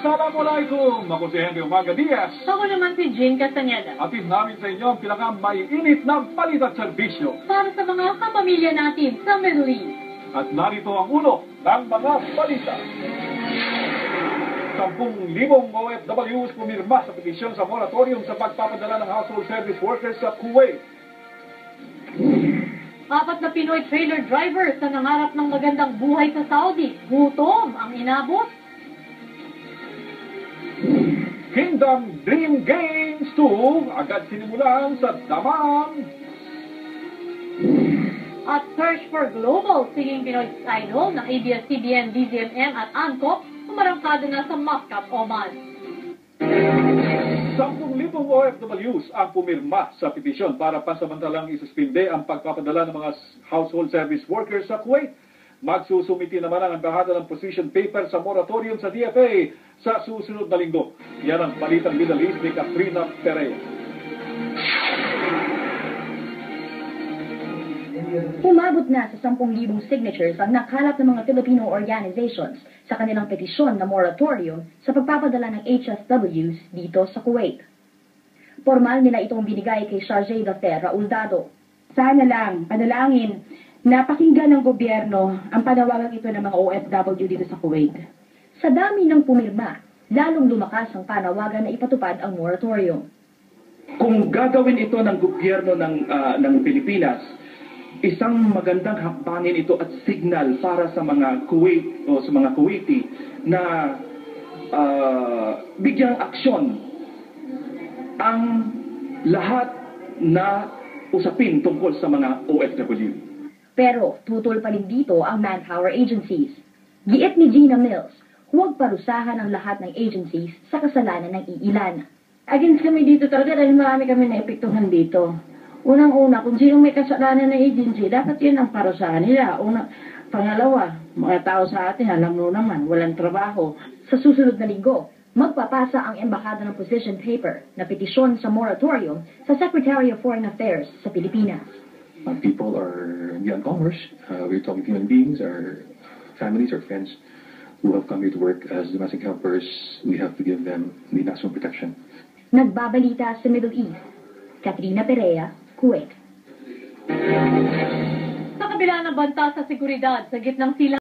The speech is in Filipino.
Assalamualaikum! Ako si Henry Umaga Diaz. Ako naman si Jane Castañeda. Atid namin sa inyo ang pinaka-maiinit na palit at serbisyo. Para sa mga kapamilya natin sa Middle East. At narito ang ulo ng mga balita. 10,000 OFWs pumirma sa petisyon sa moratorium sa pagpapadala ng household service workers sa Kuwait. 4 na Pinoy trailer drivers na nangarap ng magandang buhay sa Saudi. Gutom ang inabot. Kingdom Dream Games 2 agad sinimulan sa Damam. At search for global singing Pinoy idol ng ABS-CBN, DZMM at ANCOP umarangkada na sa Muscat, Oman. 10,000 OFWs ang pumirma sa petisyon para pansamantalang isuspinde ang pagpapadala ng mga household service workers sa Kuwait. Magsusumiti naman ang embahada ng position paper sa moratorium sa DFA sa susunod na linggo. Yan ang balitang Middle East ni Katrina Perea. Umabot na sa 10,000 signatures ang nakalap ng mga Filipino organizations sa kanilang petisyon na moratorium sa pagpapadala ng HSWs dito sa Kuwait. Formal nila itong binigay kay Chargé d'Affaires Raul Dado. Sana lang, panalangin, napakinggan ng gobyerno ang panawagan ito ng mga OFW dito sa Kuwait. Sa dami ng pumirma, lalong lumakas ang panawagan na ipatupad ang moratorium. Kung gagawin ito ng gobyerno ng Pilipinas, isang magandang hakbangin ito at signal para sa mga Kuwait o sa mga Kuwaiti na bigyang aksyon ang lahat na usapin tungkol sa mga OFW. Pero tutol pa rin dito ang manpower agencies. Giit ni Gina Mills, huwag parusahan ang lahat ng agencies sa kasalanan ng iilan. Against kami dito talaga dahil marami kami na epektuhan dito. Unang-una, kung sino may kasalanan ng agency, dapat yun ang parusahan nila. Pangalawa, mga tao sa atin, alam mo naman, walang trabaho. Sa susunod na linggo, magpapasa ang embahada ng position paper na petisyon sa moratorium sa Secretary of Foreign Affairs sa Pilipinas. People are beyond commerce. We're talking human beings, our families, our friends who have come here to work as domestic helpers. We have to give them the national protection. Nagbabalita sa Middle East, Katrina Perea, Kuwait. Sa kabila ng banta sa seguridad sa gitnang silang